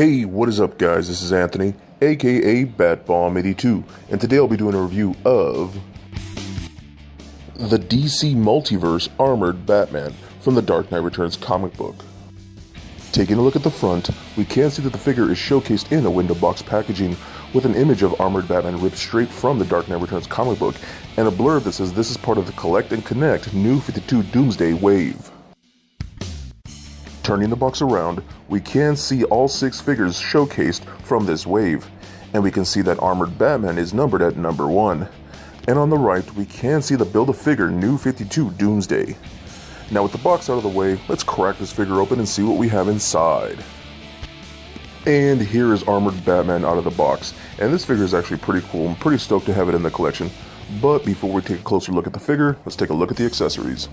Hey, what is up guys? This is Anthony, aka BatBomb82, and today I'll be doing a review of the DC Multiverse Armored Batman from the Dark Knight Returns comic book. Taking a look at the front, we can see that the figure is showcased in a window box packaging with an image of Armored Batman ripped straight from the Dark Knight Returns comic book and a blurb that says this is part of the Collect and Connect New 52 Doomsday wave. Turning the box around, we can see all 6 figures showcased from this wave, and we can see that Armored Batman is numbered at number 1. And on the right, we can see the Build-A-Figure New 52 Doomsday. Now with the box out of the way, let's crack this figure open and see what we have inside. And here is Armored Batman out of the box, and this figure is actually pretty cool. I'm pretty stoked to have it in the collection. But before we take a closer look at the figure, let's take a look at the accessories.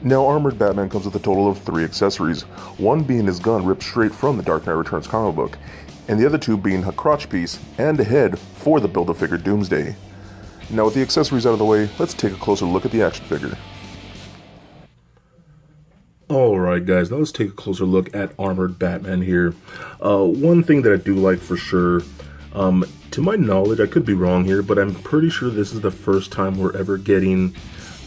Now, Armored Batman comes with a total of 3 accessories, one being his gun ripped straight from the Dark Knight Returns comic book, and the other 2 being a crotch piece and a head for the Build-A-Figure Doomsday. Now with the accessories out of the way, let's take a closer look at the action figure. Alright guys, now let's take a closer look at Armored Batman here. One thing that I do like for sure, to my knowledge, I could be wrong here, but I'm pretty sure this is the first time we're ever getting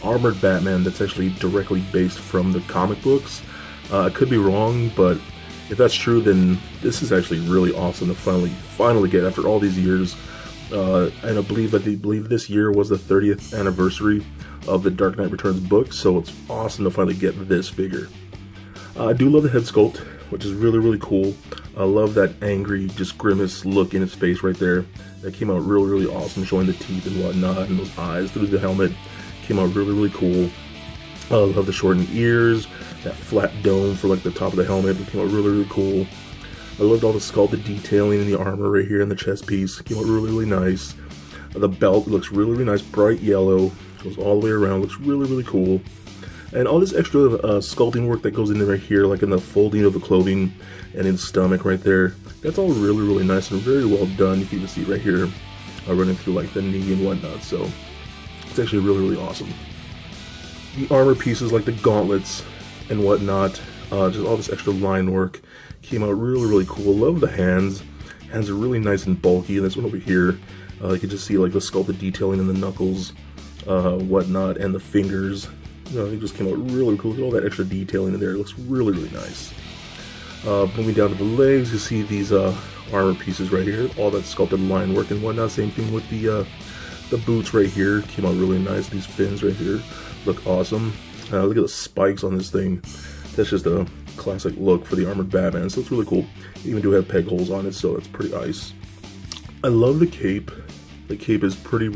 Armored Batman that's actually directly based from the comic books. I could be wrong, but if that's true, then this is actually really awesome to finally get after all these years. And I believe this year was the 30th anniversary of the Dark Knight Returns book, so it's awesome to finally get this figure. I do love the head sculpt, which is really cool. I love that angry, just grimace look in his face right there. That came out really awesome, showing the teeth and whatnot, and those eyes through the helmet. Came out really cool. I love the shortened ears, that flat dome for like the top of the helmet. It came out really cool. I loved all the sculpted detailing in the armor right here in the chest piece. It came out really nice. The belt looks really nice, bright yellow. Goes all the way around, looks really cool. And all this extra sculpting work that goes in there right here, like in the folding of the clothing and in the stomach right there. That's all really nice and very well done. You can even see right here running through like the knee and whatnot. So it's actually really awesome. The armor pieces like the gauntlets and whatnot, just all this extra line work came out really cool. Love the hands. Hands are really nice and bulky. And this one over here, you can just see like the sculpted detailing in the knuckles, whatnot, and the fingers. You know, it just came out really cool. Look at all that extra detailing in there. It looks really nice. Moving down to the legs, you see these armor pieces right here. All that sculpted line work and whatnot. Same thing with the boots right here. Came out really nice. These fins right here look awesome. Look at the spikes on this thing. That's just a classic look for the Armored Batman, so it's really cool. You even do have peg holes on it, so it's pretty nice. I love the cape. The cape is pretty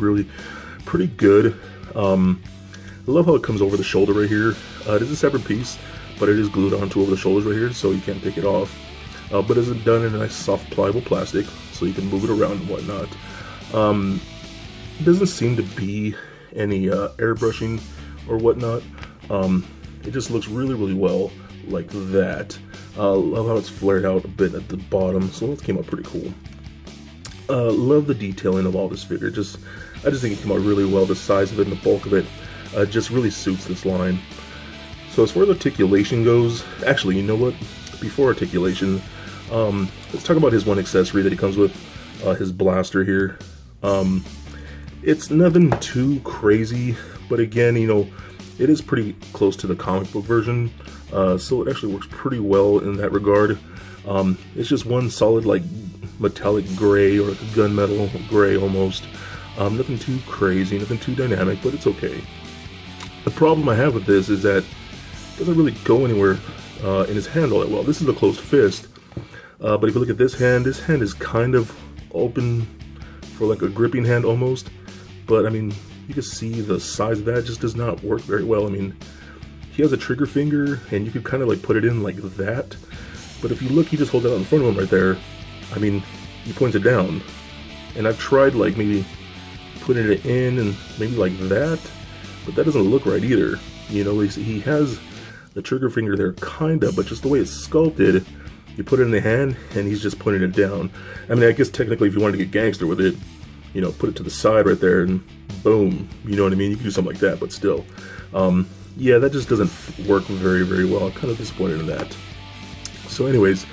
good. I love how it comes over the shoulder right here. It is a separate piece, but it is glued onto over the shoulders right here, so you can't take it off. But it's done in a nice soft pliable plastic, so you can move it around and whatnot. It doesn't seem to be any airbrushing or whatnot. It just looks really well like that. Love how it's flared out a bit at the bottom, so that came out pretty cool. Love the detailing of all this figure. I just think it came out really well. The size of it and the bulk of it just really suits this line. So as far as articulation goes, actually, you know what? Before articulation, let's talk about his one accessory that he comes with, his blaster here. It's nothing too crazy, but again, you know, it is pretty close to the comic book version, so it actually works pretty well in that regard. It's just one solid, like, metallic gray, or like a gunmetal gray almost. Nothing too crazy, nothing too dynamic, but it's okay. The problem I have with this is that it doesn't really go anywhere in his hand all that well. This is a closed fist, but if you look at this hand is kind of open for like a gripping hand almost. But I mean, you can see the size of that just does not work very well. I mean, he has a trigger finger, and you could kind of like put it in like that. But if you look, he just holds it out in front of him right there. I mean, he points it down. And I've tried like maybe putting it in and maybe like that, but that doesn't look right either. You know, he has the trigger finger there kinda, but just the way it's sculpted, you put it in the hand and he's just pointing it down. I mean, I guess technically if you wanted to get gangster with it, you know, put it to the side right there and boom, you know what I mean? You can do something like that, but still. Yeah, that just doesn't work very well. I'm kind of disappointed in that. So anyways,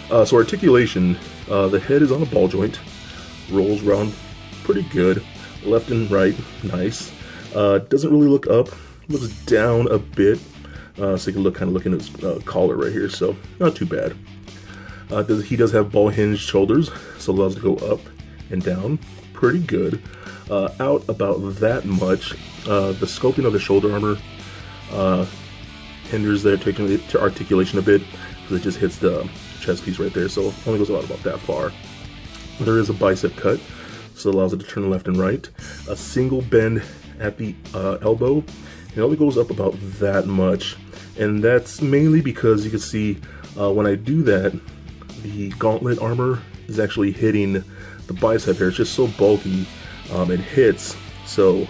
So articulation, the head is on a ball joint, rolls around pretty good, left and right, nice. Doesn't really look up, looks down a bit, so you can kind of look into his collar right here, so not too bad. He does have ball hinged shoulders, so allows to go up and down, pretty good. Out about that much. The sculpting of the shoulder armor hinders the articulation a bit, because it just hits the chest piece right there, so only goes about that far. There is a bicep cut, so it allows it to turn left and right. A single bend at the elbow, it only goes up about that much, and that's mainly because you can see when I do that, the gauntlet armor is actually hitting the bicep here. It's just so bulky, it hits, so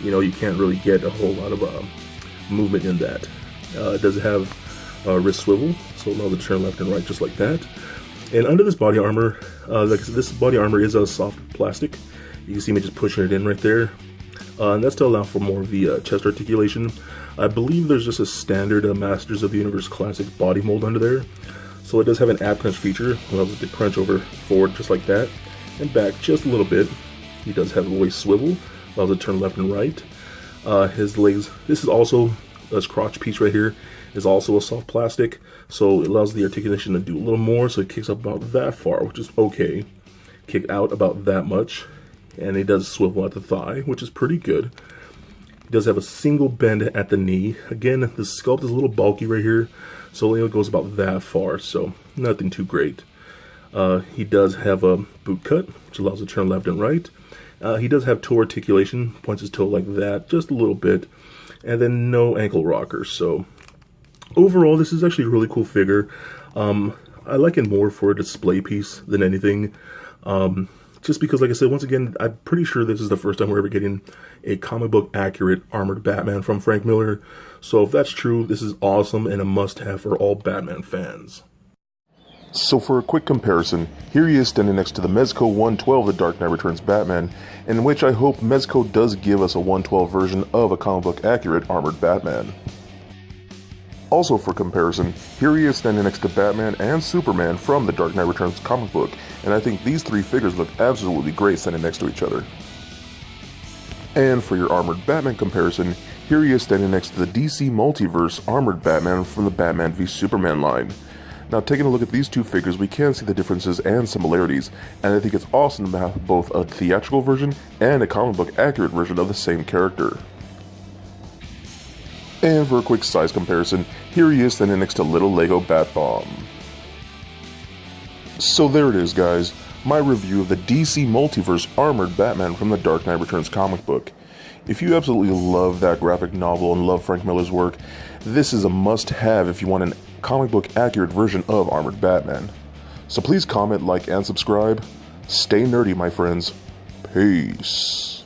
you can't really get a whole lot of movement in that. It does have a wrist swivel, so it allows it to turn left and right just like that. And under this body armor, like I said, this body armor is a soft plastic. You can see me just pushing it in right there. And that's to allow for more of the chest articulation. I believe there's just a standard Masters of the Universe Classic body mold under there. So it does have an ab crunch feature, allows it to crunch over forward just like that, and back just a little bit. He does have a waist swivel, allows it to turn left and right. His legs, this is also, this crotch piece right here, is also a soft plastic, so it allows the articulation to do a little more, so it kicks up about that far, which is okay. Kick out about that much, and it does swivel at the thigh, which is pretty good. He does have a single bend at the knee. Again, the sculpt is a little bulky right here, so it goes about that far, so nothing too great. He does have a boot cut, which allows it to turn left and right. He does have toe articulation, points his toe like that, just a little bit, and then no ankle rockers. So overall, this is actually a really cool figure. I like it more for a display piece than anything. Just because, like I said, once again, I'm pretty sure this is the first time we're ever getting a comic book accurate Armored Batman from Frank Miller. So if that's true, this is awesome and a must-have for all Batman fans. So for a quick comparison, here he is standing next to the Mezco 112 The Dark Knight Returns Batman, in which I hope Mezco does give us a 112 version of a comic book accurate Armored Batman. Also for comparison, here he is standing next to Batman and Superman from The Dark Knight Returns comic book, and I think these three figures look absolutely great standing next to each other. And for your Armored Batman comparison, here he is standing next to the DC Multiverse Armored Batman from the Batman v Superman line. Now taking a look at these two figures, we can see the differences and similarities, and I think it's awesome to have both a theatrical version and a comic book accurate version of the same character. And for a quick size comparison, here he is standing next to Little Lego Bat-Bomb. So there it is, guys, my review of the DC Multiverse Armored Batman from the Dark Knight Returns comic book. If you absolutely love that graphic novel and love Frank Miller's work, this is a must-have if you want a comic book accurate version of Armored Batman. So please comment, like, and subscribe. Stay nerdy, my friends. Peace.